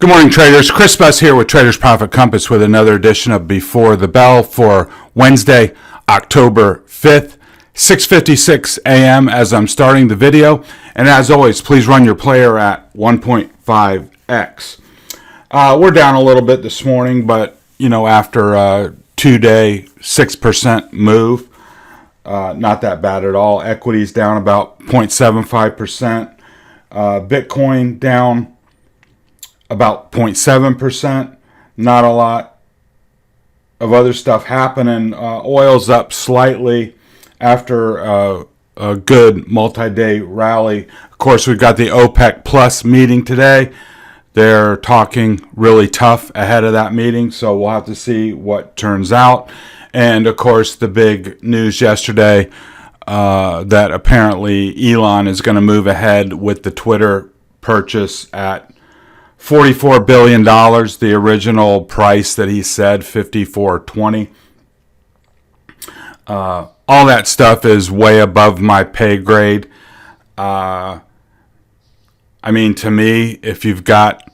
Good morning, traders. Chris Buss here with Traders Profit Compass with another edition of Before the Bell for Wednesday, October 5th, 6:56 a.m. as I'm starting the video. And as always, please run your player at 1.5x. We're down a little bit this morning, but after a 2-day 6% move, not that bad at all. Equities down about 0.75%. Bitcoin down about 0.7%. Not a lot of other stuff happening. Oil's up slightly after a good multi-day rally. Of course, we've got the OPEC Plus meeting today. They're talking really tough ahead of that meeting, so we'll have to see what turns out. And of course, the big news yesterday that apparently Elon is going to move ahead with the Twitter purchase at $44 billion, the original price that he said, $54.20. All that stuff is way above my pay grade. To me, if you've got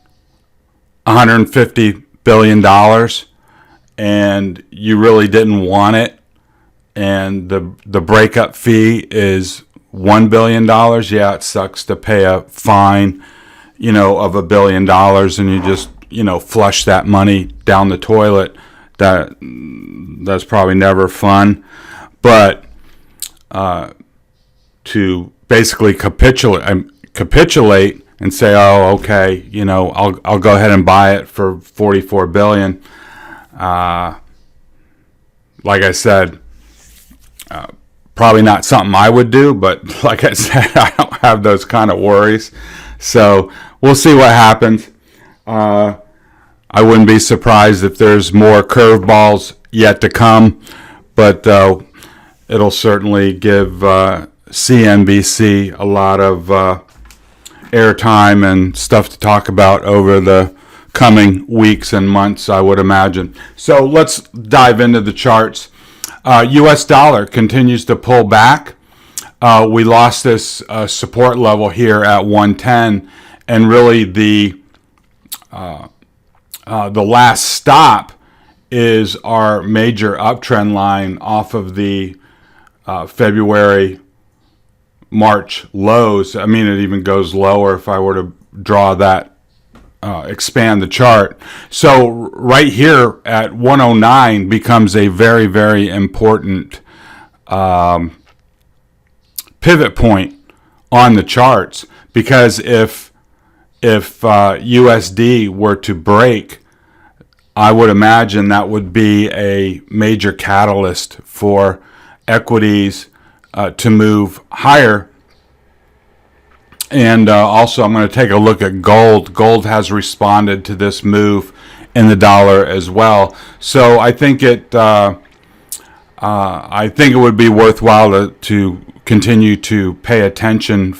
$150 billion and you really didn't want it, and the breakup fee is $1 billion, yeah, it sucks to pay a fine of $1 billion, and you just, flush that money down the toilet. That's probably never fun. But to basically capitulate and say, oh, okay, I'll go ahead and buy it for $44 billion. Like I said, probably not something I would do, but like I said, I don't have those kind of worries. So we'll see what happens. I wouldn't be surprised if there's more curveballs yet to come, but it'll certainly give CNBC a lot of airtime and stuff to talk about over the coming weeks and months, I would imagine. So let's dive into the charts. U.S. dollar continues to pull back. We lost this support level here at 110, and really the last stop is our major uptrend line off of the February, March lows. It even goes lower if I were to draw that, expand the chart. So right here at 109 becomes a very, very important pivot point on the charts, because if USD were to break, I would imagine that would be a major catalyst for equities to move higher. And also, I'm going to take a look at gold. Gold has responded to this move in the dollar as well. So I think it would be worthwhile to continue to pay attention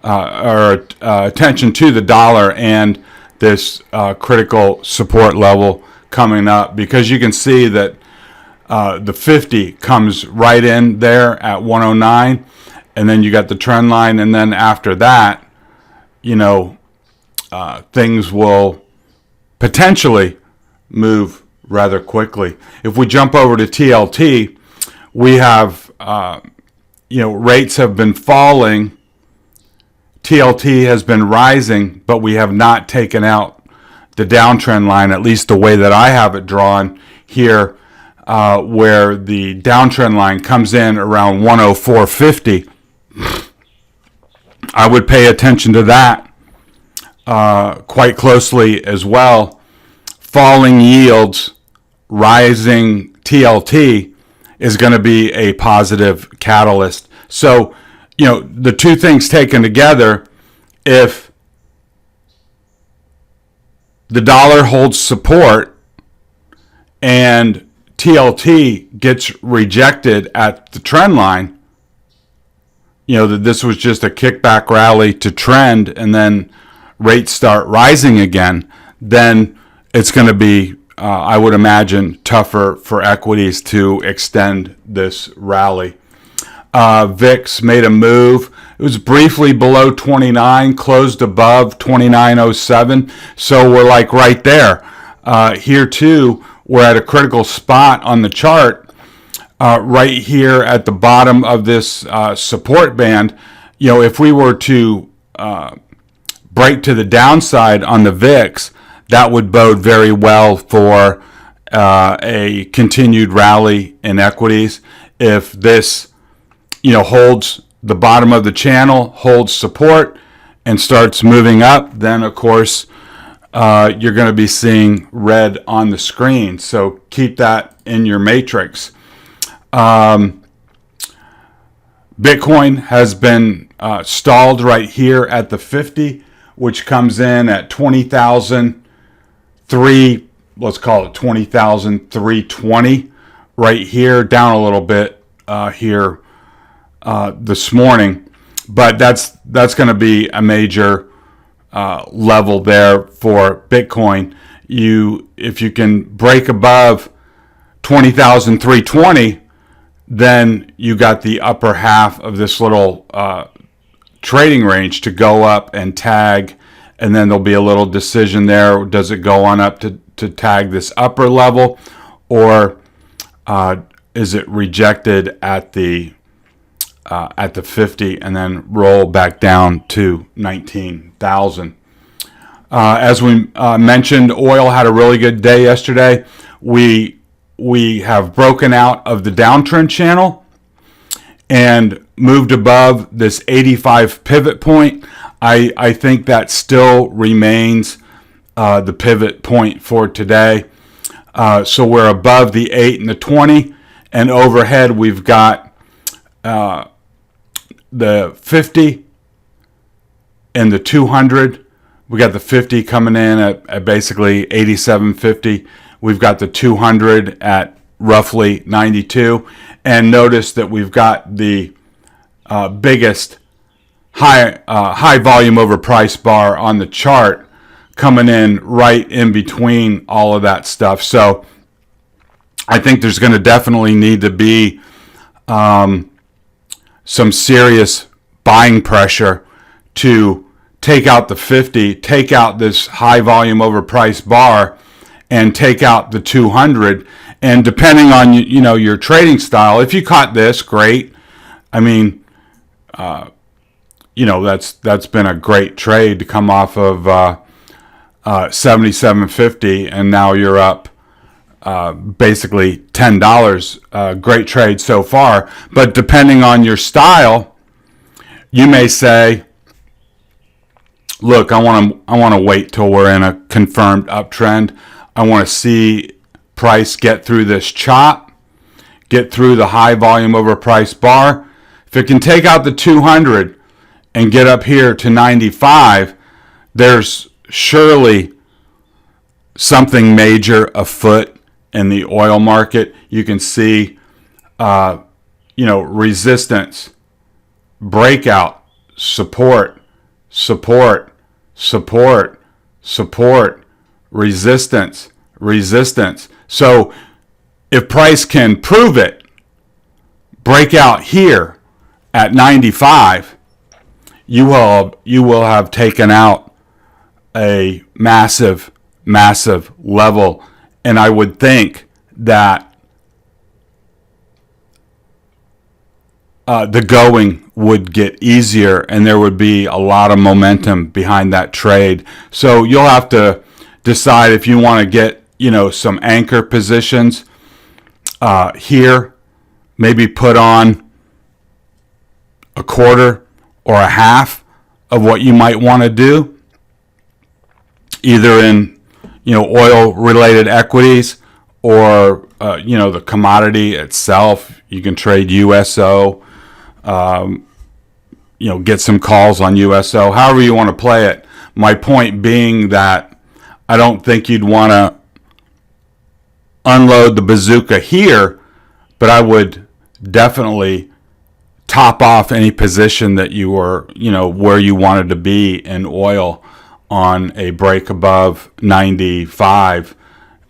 attention to the dollar and this critical support level coming up, because you can see that the 50 comes right in there at 109, and then you got the trend line, and then after that, things will potentially move rather quickly. If we jump over to TLT, we have rates have been falling. TLT has been rising, but we have not taken out the downtrend line, at least the way that I have it drawn here, where the downtrend line comes in around 104.50. I would pay attention to that quite closely as well. Falling yields, rising TLT is going to be a positive catalyst. So, the two things taken together, if the dollar holds support and TLT gets rejected at the trend line, that this was just a kickback rally to trend and then rates start rising again, then it's going to be, I would imagine, tougher for equities to extend this rally. VIX made a move. It was briefly below 29, closed above 29.07. So we're like right there. Here too, we're at a critical spot on the chart, right here at the bottom of this support band. You know, if we were to break to the downside on the VIX, that would bode very well for a continued rally in equities. If this, you know, holds the bottom of the channel, holds support, and starts moving up, then of course you're going to be seeing red on the screen. So keep that in your matrix. Bitcoin has been stalled right here at the 50, which comes in at 20,003. Let's call it 20,320 right here, down a little bit here this morning, but that's going to be a major level there for Bitcoin. If you can break above 20,320, then you got the upper half of this little trading range to go up and tag, and then there'll be a little decision there. Does it go on up to tag this upper level, or is it rejected at the 50 and then roll back down to 19,000? As we mentioned, oil had a really good day yesterday. We have broken out of the downtrend channel and moved above this 85 pivot point. I think that still remains the pivot point for today. So we're above the 8 and the 20, and overhead we've got the 50 and the 200. We got the 50 coming in at basically 87.50. We've got the 200 at roughly 92. And notice that we've got the biggest high volume over price bar on the chart coming in right in between all of that stuff. So I think there's going to definitely need to be some serious buying pressure to take out the 50, take out this high volume over price bar, and take out the 200. And depending on your trading style, if you caught this, great. I mean, that's been a great trade to come off of 77.50, and now you're up basically $10. Great trade so far. But depending on your style, you may say, look, I want to wait till we're in a confirmed uptrend. I want to see price get through this chop, get through the high volume over price bar. If it can take out the 200 and get up here to 95, there's surely something major afoot in the oil market. You can see, resistance, breakout, support, support, support, support, resistance, resistance. So if price can prove it, break out here at 95, you will have taken out a massive level. And I would think that the going would get easier, and there would be a lot of momentum behind that trade. So you'll have to decide if you want to get some anchor positions here, maybe put on a quarter or a half of what you might want to do, either in oil related equities or the commodity itself. You can trade USO, get some calls on USO, however you want to play it. My point being that I don't think you'd want to unload the bazooka here, but I would definitely top off any position that you were, where you wanted to be in oil on a break above 95,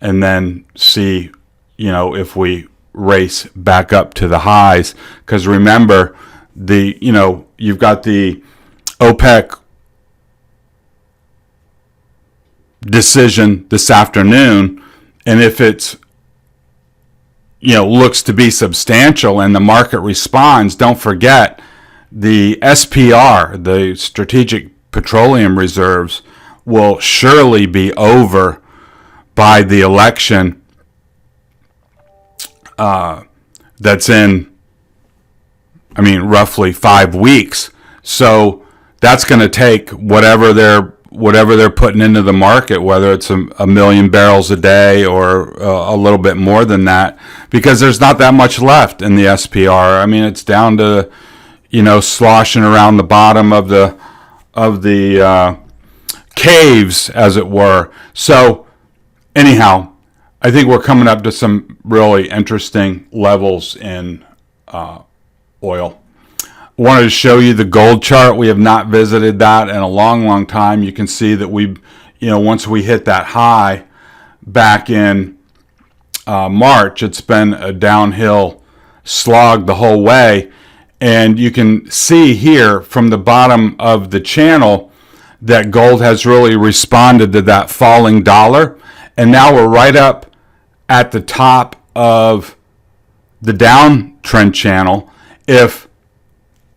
and then see, if we race back up to the highs. Because remember, you've got the OPEC decision this afternoon, and if it's looks to be substantial and the market responds, don't forget the SPR, the Strategic Petroleum Reserves, will surely be over by the election that's in, roughly 5 weeks. So that's going to take whatever they're putting into the market, whether it's a million barrels a day or a little bit more than that, because there's not that much left in the SPR. It's down to, sloshing around the bottom of the caves, as it were. So anyhow, I think we're coming up to some really interesting levels in oil. I wanted to show you the gold chart. We have not visited that in a long, long time. You can see that once we hit that high back in March, it's been a downhill slog the whole way. And you can see here from the bottom of the channel that gold has really responded to that falling dollar. And now we're right up at the top of the downtrend channel. If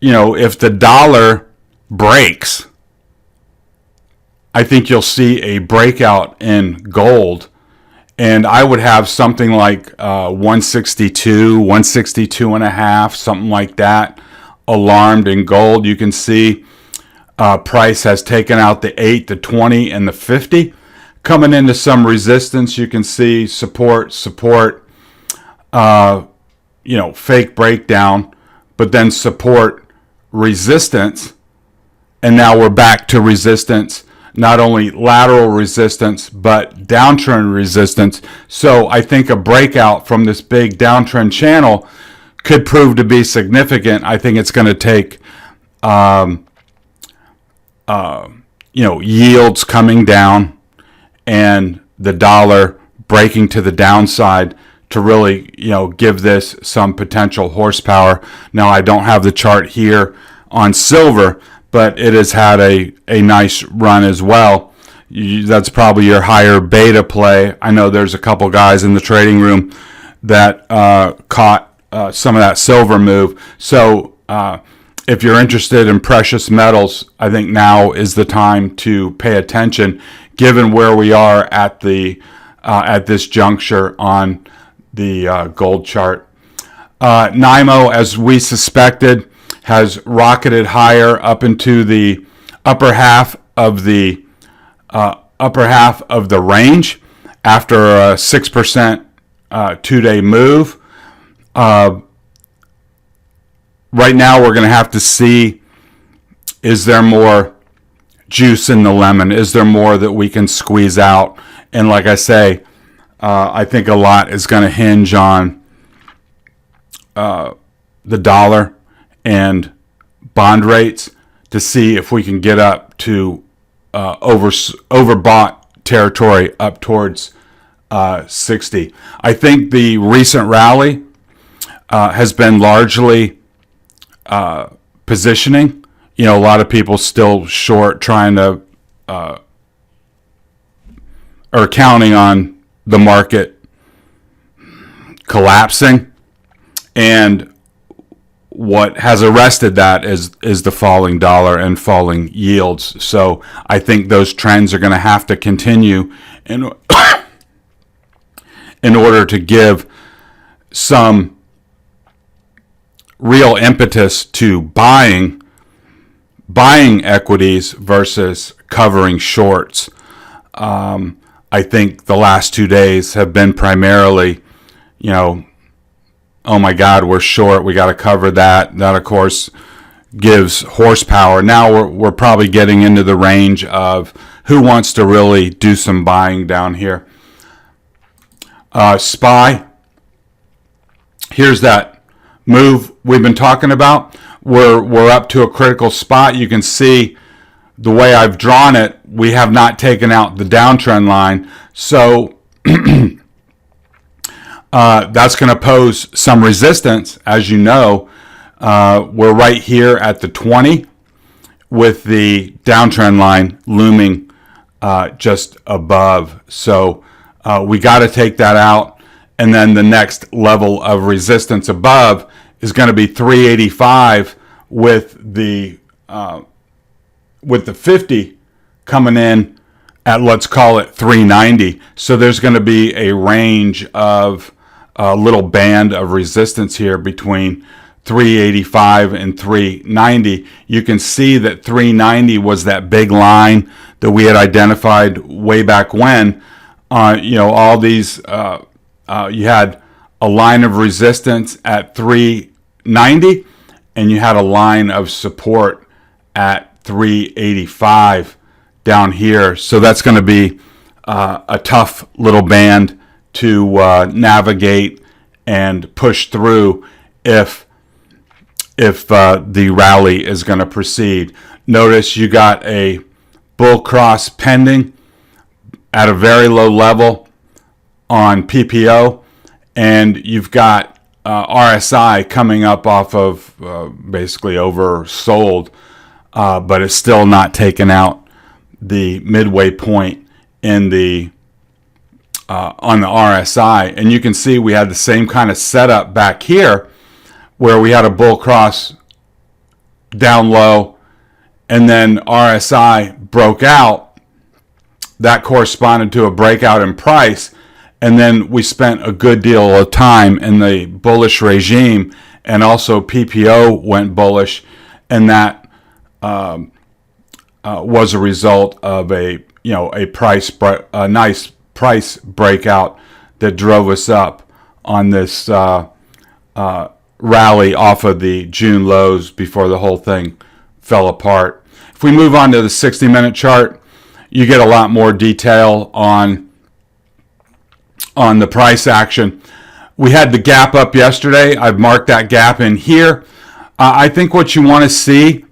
the dollar breaks, I think you'll see a breakout in gold. And I would have something like 162, 162 and a half, something like that, alarmed in gold. You can see price has taken out the 8, the 20, and the 50. Coming into some resistance, you can see support, fake breakdown, but then support, resistance, and now we're back to resistance. Not only lateral resistance, but downtrend resistance. So I think a breakout from this big downtrend channel could prove to be significant. I think it's going to take, yields coming down and the dollar breaking to the downside to really, give this some potential horsepower. Now, I don't have the chart here on silver, but it has had a nice run as well. That's probably your higher beta play. I know there's a couple guys in the trading room that caught some of that silver move. So if you're interested in precious metals, I think now is the time to pay attention, given where we are at this juncture on the gold chart. NYMO, as we suspected, has rocketed higher up into the upper half of the range after a 6% 2-day move. Right now, we're going to have to see, is there more juice in the lemon? Is there more that we can squeeze out? And like I say, I think a lot is going to hinge on the dollar and bond rates to see if we can get up to overbought territory up towards 60. I think the recent rally has been largely positioning. A lot of people still short, trying to or counting on the market collapsing, and what has arrested that is the falling dollar and falling yields. So I think those trends are going to have to continue in order to give some real impetus to buying equities versus covering shorts. I think the last 2 days have been primarily, oh my God, we're short, we got to cover that. That, of course, gives horsepower. Now we're probably getting into the range of who wants to really do some buying down here. SPY, here's that move we've been talking about. We're up to a critical spot. You can see the way I've drawn it, we have not taken out the downtrend line. So that's going to pose some resistance. As you know, we're right here at the 20 with the downtrend line looming just above. So we got to take that out. And then the next level of resistance above is going to be 385 with the 50 coming in at, let's call it 390. So there's going to be a range of a little band of resistance here between 385 and 390. You can see that 390 was that big line that we had identified way back when. All these, you had a line of resistance at 390, and you had a line of support at 385 down here. So that's going to be a tough little band to navigate and push through if the rally is going to proceed. Notice you got a bull cross pending at a very low level on PPO, and you've got RSI coming up off of basically oversold, but it's still not taken out the midway point in the on the RSI. And you can see we had the same kind of setup back here where we had a bull cross down low, and then RSI broke out. That corresponded to a breakout in price, and then we spent a good deal of time in the bullish regime, and also PPO went bullish, and that was a result of a nice price breakout that drove us up on this rally off of the June lows before the whole thing fell apart. If we move on to the 60-minute chart, you get a lot more detail on the price action. We had the gap up yesterday. I've marked that gap in here. I think what you want to see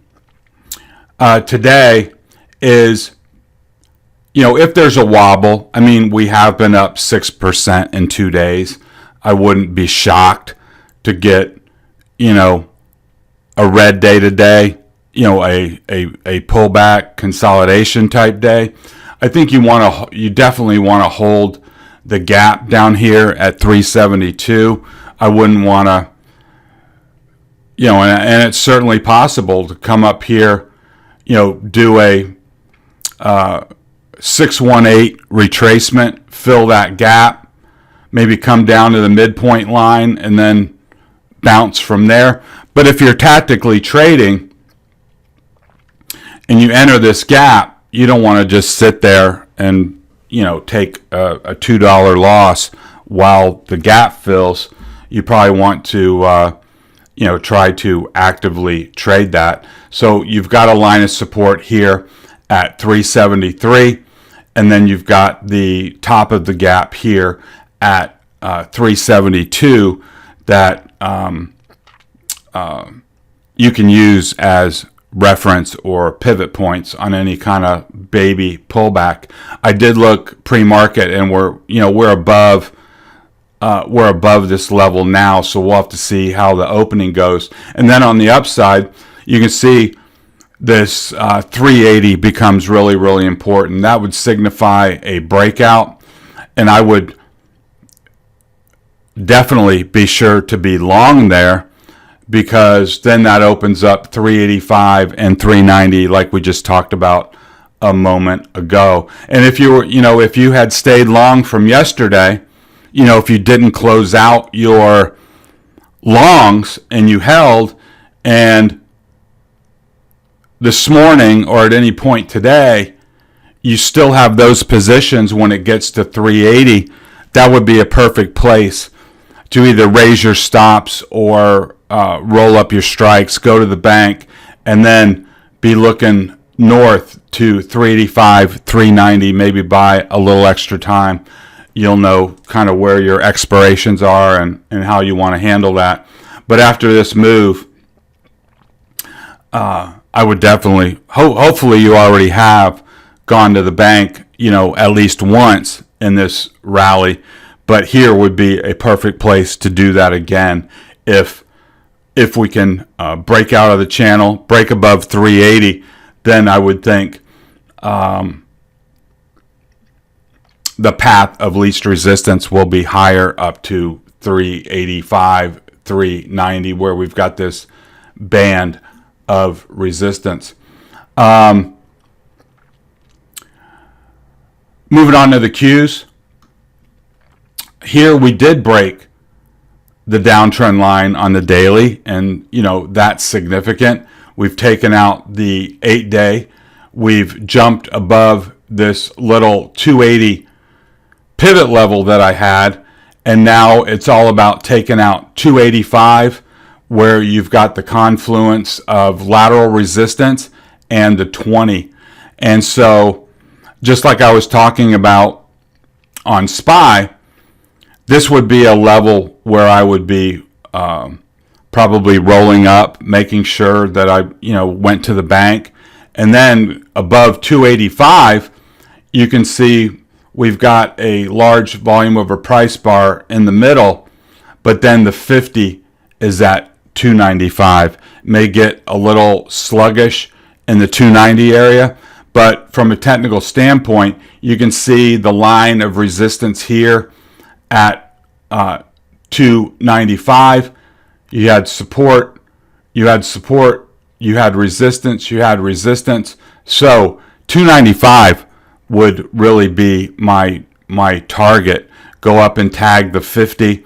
today is, if there's a wobble. I mean, we have been up 6% in 2 days. I wouldn't be shocked to get, a red day today, a pullback consolidation type day. I think you definitely want to hold the gap down here at 372. I wouldn't want to, and it's certainly possible to come up here, do a 618 retracement, fill that gap, maybe come down to the midpoint line and then bounce from there. But if you're tactically trading and you enter this gap, you don't want to just sit there and take a $2 loss while the gap fills. You probably want to try to actively trade that. So you've got a line of support here at 373, and then you've got the top of the gap here at 372 that you can use as reference or pivot points on any kind of baby pullback. I did look pre-market, and we're above this level now, so we'll have to see how the opening goes. And then on the upside, you can see this 380 becomes really, really important. That would signify a breakout, and I would definitely be sure to be long there, because then that opens up 385 and 390 like we just talked about a moment ago. And if you were, if you had stayed long from yesterday, if you didn't close out your longs and you held, and this morning or at any point today, you still have those positions when it gets to 380, that would be a perfect place to either raise your stops or roll up your strikes, go to the bank, and then be looking north to 385, 390, maybe buy a little extra time. You'll know kind of where your expirations are and how you want to handle that. But after this move, I would definitely, hopefully you already have gone to the bank, at least once in this rally. but here would be a perfect place to do that again. If we can break out of the channel, break above 380, then I would think the path of least resistance will be higher up to 385, 390, where we've got this band of resistance. Moving on to the Qs. Here we did break the downtrend line on the daily, and that's significant. We've taken out the 8-day. We've jumped above this little 280 pivot level that I had, and now it's all about taking out 285, where you've got the confluence of lateral resistance and the 20. And so, just like I was talking about on SPY, this would be a level where I would be probably rolling up, making sure that I went to the bank. And then above 285, you can see we've got a large volume over price bar in the middle, but then the 50 is at 295. May get a little sluggish in the 290 area, but from a technical standpoint, you can see the line of resistance here at 295. You had support, you had resistance, So 295 would really be my target. Go up and tag the 50,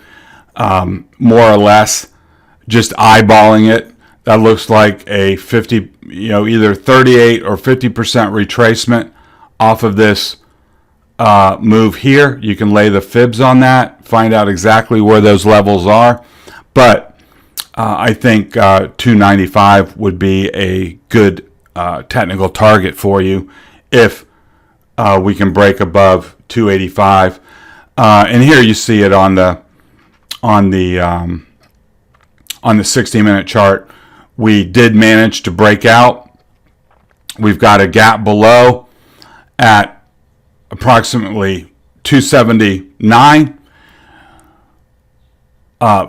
more or less, just eyeballing it. That looks like a 50, either 38 or 50% retracement off of this move here. You can lay the fibs on that, find out exactly where those levels are. But I think 295 would be a good technical target for you if we can break above 285. And here you see it on the 60-minute chart. We did manage to break out. We've got a gap below at approximately 279.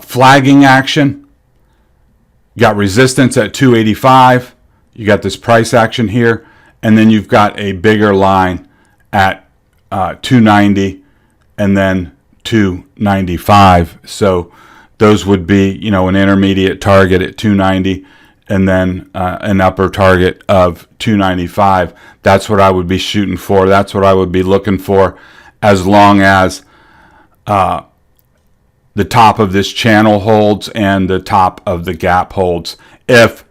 Flagging action. You got resistance at 285. You got this price action here. And then you've got a bigger line at 290 and then 295. So those would be, an intermediate target at 290 and then an upper target of 295. That's what I would be shooting for. That's what I would be looking for, as long as the top of this channel holds and the top of the gap holds. If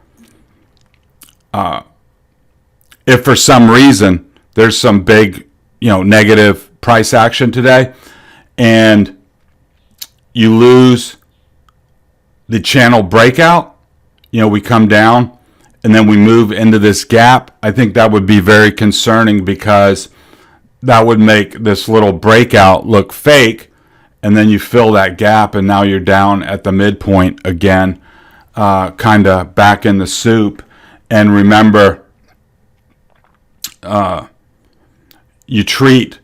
for some reason there's some big, negative price action today, and you lose the channel breakout, we come down and then we move into this gap, I think that would be very concerning, because that would make this little breakout look fake, and then you fill that gap and now you're down at the midpoint again, kind of back in the soup. And remember, you treat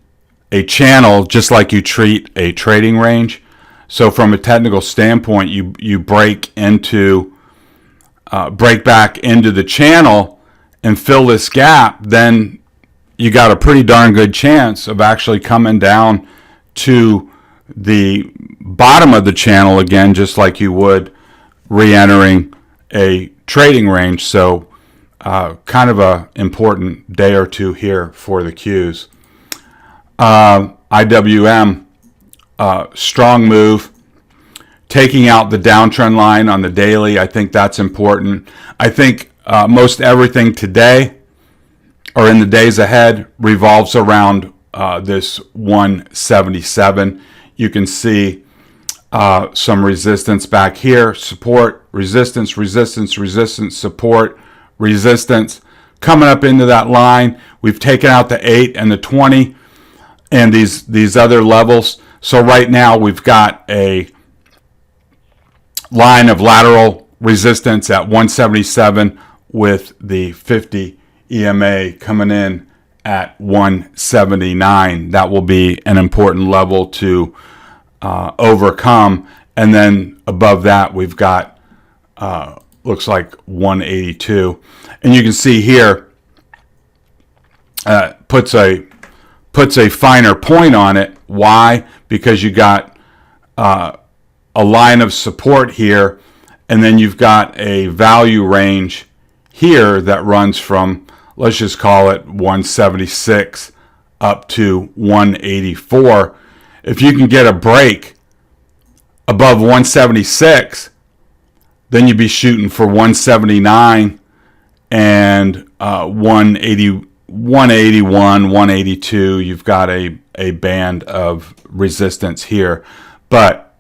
a channel just like you treat a trading range. So from a technical standpoint, you break back into the channel and fill this gap, then you got a pretty darn good chance of actually coming down to the bottom of the channel again, just like you would re-entering a trading range. So kind of a important day or two here for the Qs. IWM, strong move, taking out the downtrend line on the daily. I think that's important. I think most everything today or in the days ahead revolves around this 177. You can see some resistance back here, support, resistance, resistance, resistance, support, resistance. Coming up into that line, we've taken out the 8 and the 20 and these other levels. So right now we've got a line of lateral resistance at 177 with the 50 EMA coming in at 179. That will be an important level to overcome. And then above that, we've got, looks like 182. And you can see here, puts a finer point on it. Why? Because you got a line of support here, and then you've got a value range here that runs from, let's just call it 176 up to 184. If you can get a break above 176, then you'd be shooting for 179 and 180, 181, 182. You've got a band of resistance here. But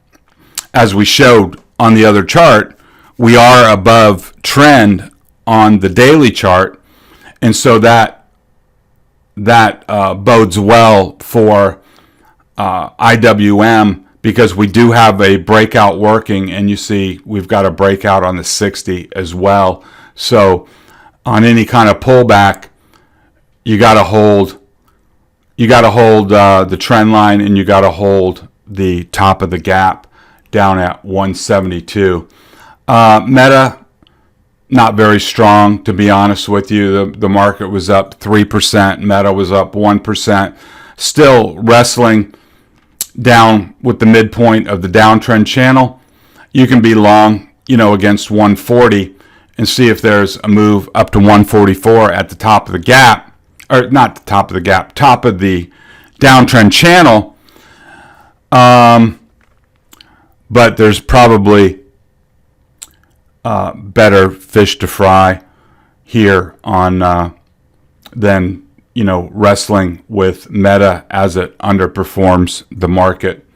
as we showed on the other chart, we are above trend on the daily chart. And so that bodes well for IWM, because we do have a breakout working, and you see we've got a breakout on the 60 as well. So on any kind of pullback, you got to hold the trend line, and you got to hold the top of the gap down at 172. Meta, not very strong, to be honest with you. The market was up 3%. Meta was up 1%. Still wrestling down with the midpoint of the downtrend channel. You can be long, against 140 and see if there's a move up to 144 at the top of the gap, or not the top of the gap, top of the downtrend channel. But there's probably better fish to fry here on than wrestling with Meta as it underperforms the market.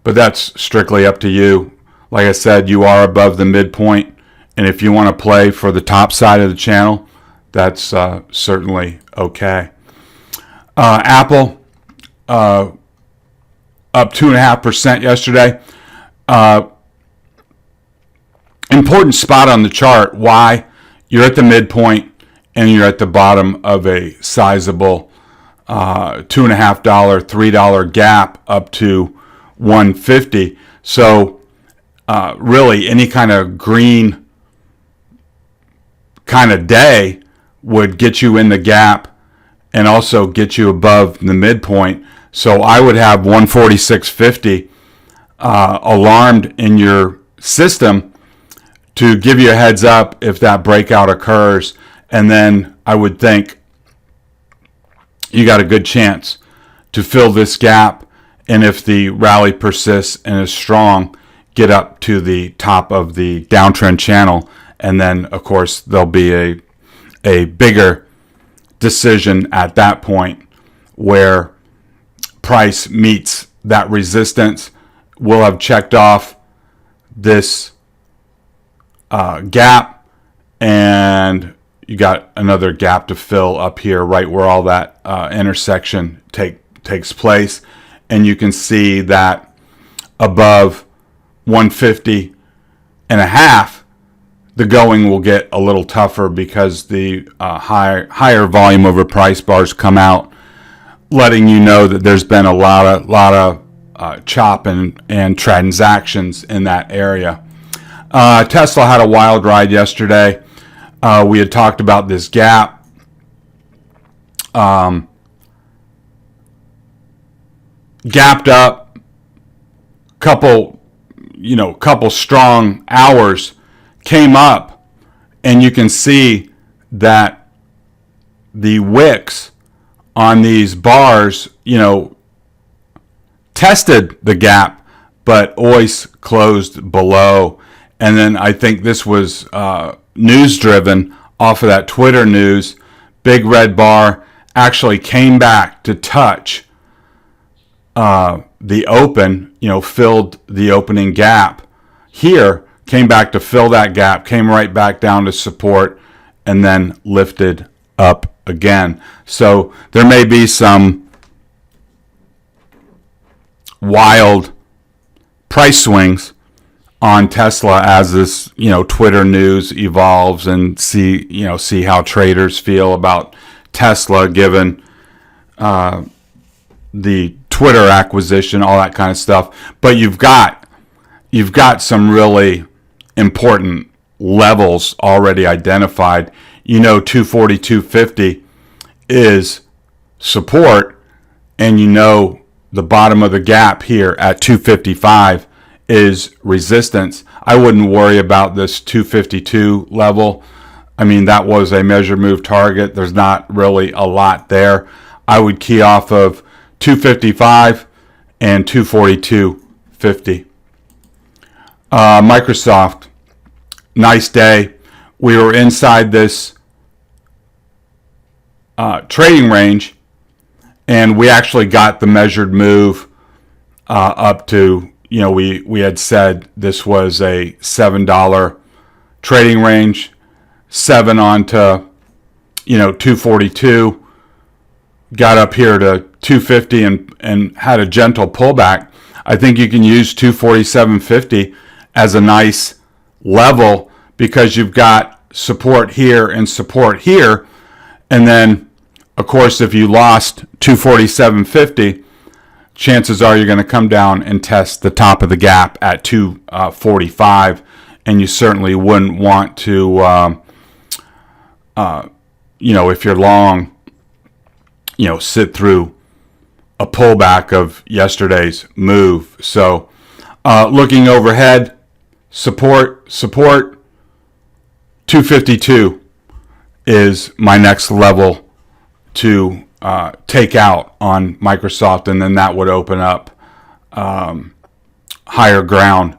But that's strictly up to you. Like I said, you are above the midpoint, and if you want to play for the top side of the channel, that's certainly okay. Apple up 2.5% yesterday. Important spot on the chart. Why? You're at the midpoint and you're at the bottom of a sizable $2.50, $3 gap up to 150. So really any kind of green kind of day would get you in the gap and also get you above the midpoint. So I would have 146.50 alarmed in your system to give you a heads up if that breakout occurs. And then I would think you got a good chance to fill this gap. And if the rally persists and is strong, get up to the top of the downtrend channel. And then, of course, there'll be a bigger decision at that point where price meets that resistance. We'll have checked off this gap, and you got another gap to fill up here, right where all that intersection takes place. And you can see that above 150 and a half, the going will get a little tougher because the higher volume over price bars come out, letting you know that there's been a lot of chop and transactions in that area. Tesla had a wild ride yesterday. We had talked about this gap. Gapped up, couple strong hours, came up, and you can see that the wicks on these bars, tested the gap, but always closed below. And then I think this was news driven off of that Twitter news. Big red bar actually came back to touch the open, filled the opening gap here, came back to fill that gap, came right back down to support, and then lifted up again. So there may be some wild price swings on Tesla as this, Twitter news evolves, and see how traders feel about Tesla given the Twitter acquisition, all that kind of stuff. But you've got some really important levels already identified. 242.50 is support, and the bottom of the gap here at 255 is resistance. I wouldn't worry about this 252 level. I mean, that was a measure move target. There's not really a lot there. I would key off of 255 and 242.50. Microsoft, nice day. We were inside this trading range, and we actually got the measured move up to, we had said this was a $7 trading range, 7 onto 242, got up here to 250 and had a gentle pullback. I think you can use 247.50 as a nice level because you've got support here and support here. And then, of course, if you lost 247.50, chances are you're going to come down and test the top of the gap at 245, and you certainly wouldn't want to, if you're long, sit through a pullback of yesterday's move. So looking overhead, support 252 is my next level to take out on Microsoft, and then that would open up higher ground.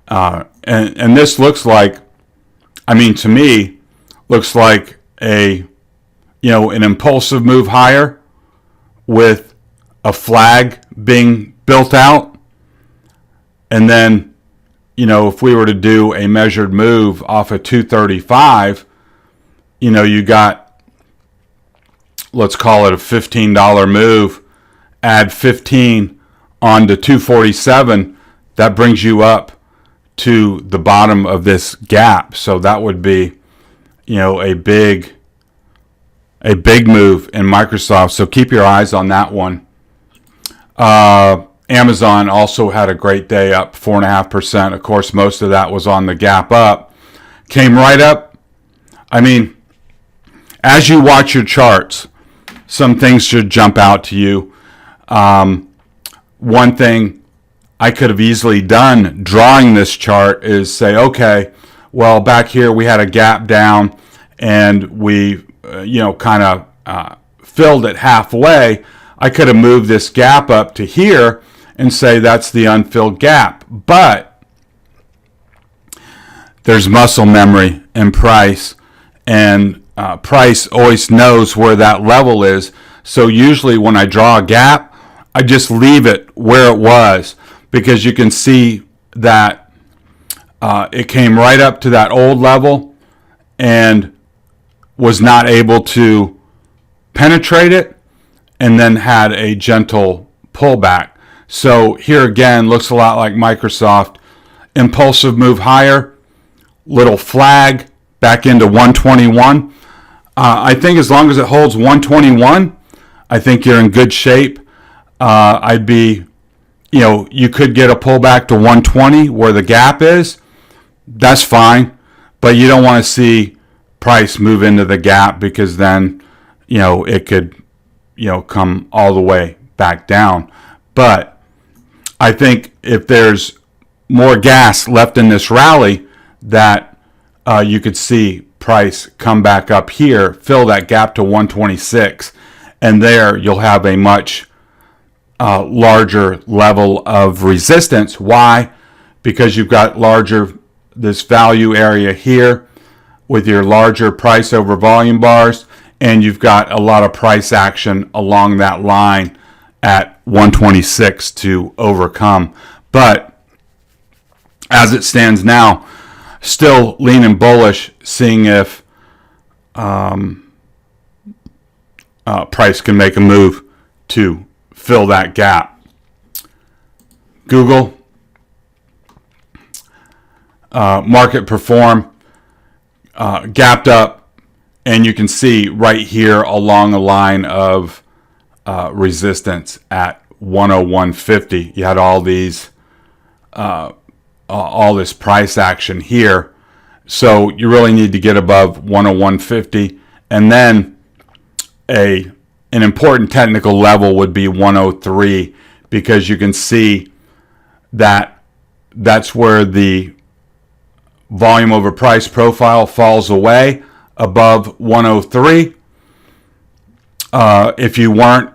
And this looks like, to me, looks like an impulsive move higher with a flag being built out. And then, if we were to do a measured move off of 235, you got, let's call it a $15 move, add 15 onto 247, that brings you up to the bottom of this gap. So that would be, a big move in Microsoft. So keep your eyes on that one. Amazon also had a great day, up 4.5%. Of course, most of that was on the gap up. Came right up. As you watch your charts, some things should jump out to you. One thing I could have easily done drawing this chart is say, okay, well, back here we had a gap down and we, kind of filled it halfway. I could have moved this gap up to here and say that's the unfilled gap. But there's muscle memory in price, and price always knows where that level is. So usually when I draw a gap, I just leave it where it was, because you can see that it came right up to that old level and was not able to penetrate it, and then had a gentle pullback. So here again, looks a lot like Microsoft. Impulsive move higher, little flag back into 121. I think as long as it holds 121, I think you're in good shape. I'd be, you could get a pullback to 120 where the gap is. That's fine, but you don't want to see price move into the gap, because then, it could, come all the way back down. But I think if there's more gas left in this rally, that you could see price come back up here, fill that gap to 126, and there you'll have a much larger level of resistance. Why? Because you've got this value area here with your larger price over volume bars, and you've got a lot of price action along that line at 126 to overcome. But as it stands now, still leaning bullish, seeing if price can make a move to fill that gap. Google, market perform, gapped up, and you can see right here along a line of resistance at 101.50. You had all these, all this price action here. So you really need to get above 101.50, and then an important technical level would be 103, because you can see that that's where the volume over price profile falls away above 103. If you weren't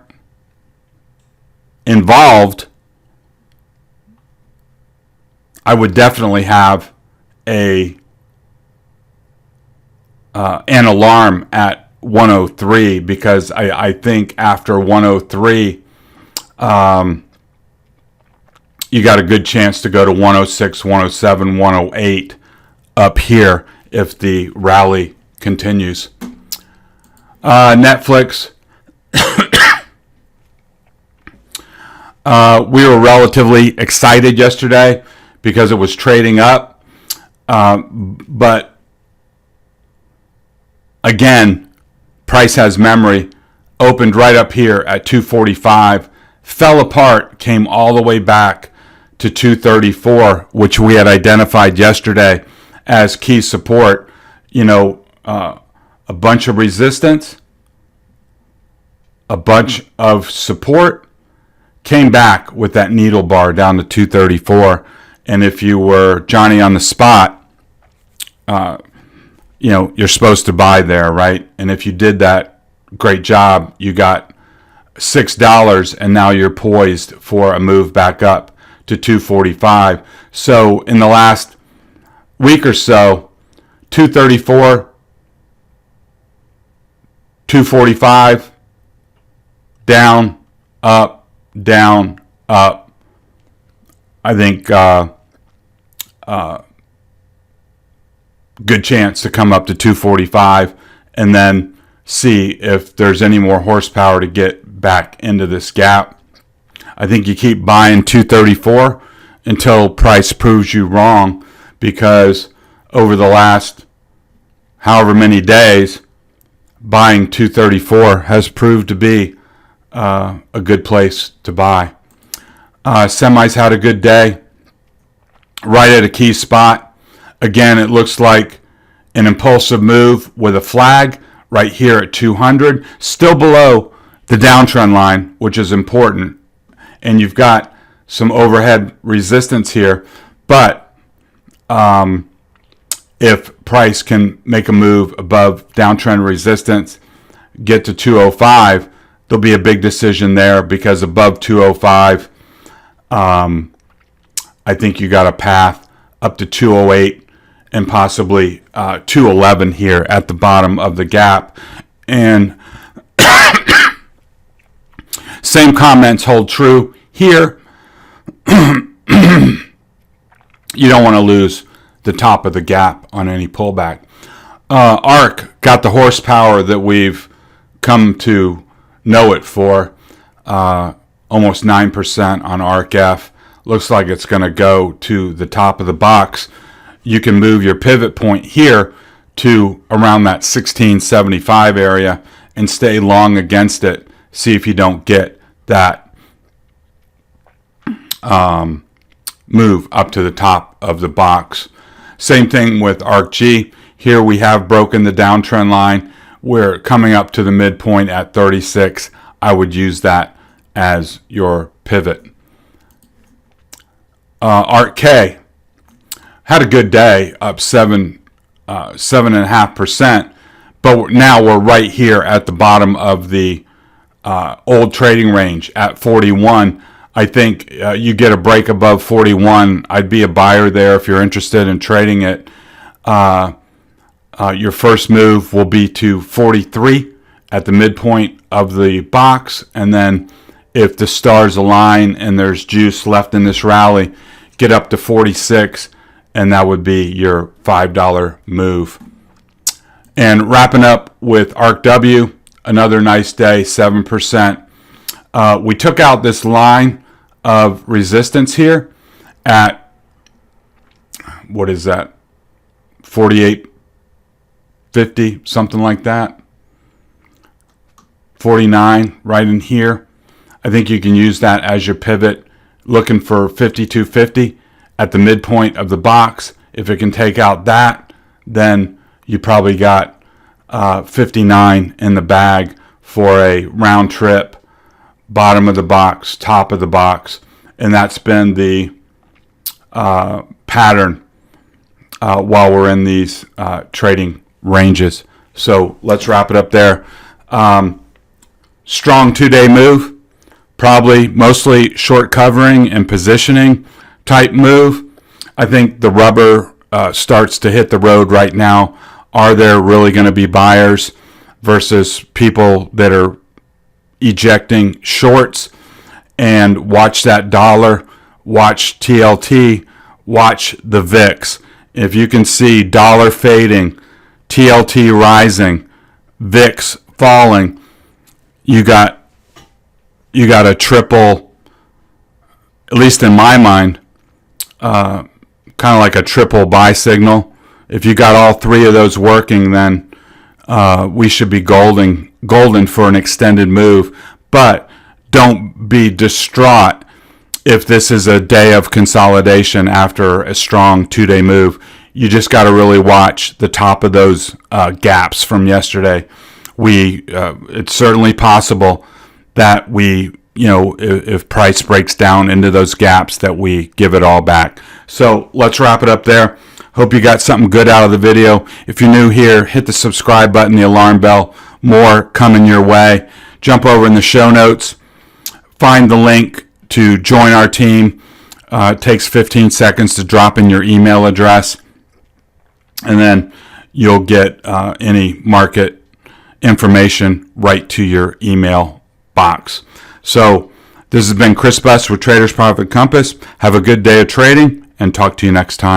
involved, I would definitely have an alarm at 103, because I think after 103, you got a good chance to go to 106, 107, 108 up here if the rally continues. Netflix. We were relatively excited yesterday because it was trading up. But again, price has memory. Opened right up here at 245, fell apart, came all the way back to 234, which we had identified yesterday as key support. You know, a bunch of resistance, a bunch of support, came back with that needle bar down to 234. And if you were Johnny on the spot, you know, you're supposed to buy there, right? And if you did that, great job. You got $6, and now you're poised for a move back up to 245. So in the last week or so, 234, 245, down, up, down, up. I think good chance to come up to 245 and then see if there's any more horsepower to get back into this gap. I think you keep buying 234 until price proves you wrong, because over the last however many days, buying 234 has proved to be a good place to buy. Semis had a good day, right at a key spot. Again, it looks like an impulsive move with a flag right here at 200, still below the downtrend line, which is important. And you've got some overhead resistance here. But if price can make a move above downtrend resistance, get to 205, there'll be a big decision there, because above 205, I think you got a path up to 208 and possibly 211 here at the bottom of the gap. And same comments hold true here. You don't want to lose the top of the gap on any pullback. ARC got the horsepower that we've come to know it for. Almost 9% on ARC-F. Looks like it's going to go to the top of the box. You can move your pivot point here to around that 1675 area and stay long against it. See if you don't get that move up to the top of the box. Same thing with ARC-G. Here we have broken the downtrend line. We're coming up to the midpoint at 36. I would use that as your pivot. ARC-K had a good day, up 7.5%, but now we're right here at the bottom of the old trading range at 41. I think you get a break above 41. I'd be a buyer there if you're interested in trading it. Your first move will be to 43 at the midpoint of the box, and then if the stars align and there's juice left in this rally, get up to 46, and that would be your $5 move. And wrapping up with ARC-W, another nice day, 7%. We took out this line of resistance here at, what is that, 48.50, something like that. 49 right in here. I think you can use that as your pivot, looking for 52.50 at the midpoint of the box. If it can take out that, then you probably got 59 in the bag for a round trip, bottom of the box, top of the box, and that's been the pattern while we're in these trading ranges. So let's wrap it up there. Strong 2-day move, probably mostly short covering and positioning type move. I think the rubber starts to hit the road right now. Are there really going to be buyers versus people that are ejecting shorts? And watch that dollar, watch TLT, watch the VIX. If you can see dollar fading, TLT rising, VIX falling, you got a triple, at least in my mind, kind of like a triple buy signal. If you got all three of those working, then we should be golden for an extended move. But don't be distraught if this is a day of consolidation after a strong 2-day move. You just got to really watch the top of those gaps from yesterday. It's certainly possible that if price breaks down into those gaps, that we give it all back. So let's wrap it up there. Hope you got something good out of the video. If you're new here, hit the subscribe button, the alarm bell. More coming your way. Jump over in the show notes. Find the link to join our team. It takes 15 seconds to drop in your email address, and then you'll get any market information right to your email box. So this has been Chris Buss with Traders Profit Compass. Have a good day of trading, and talk to you next time.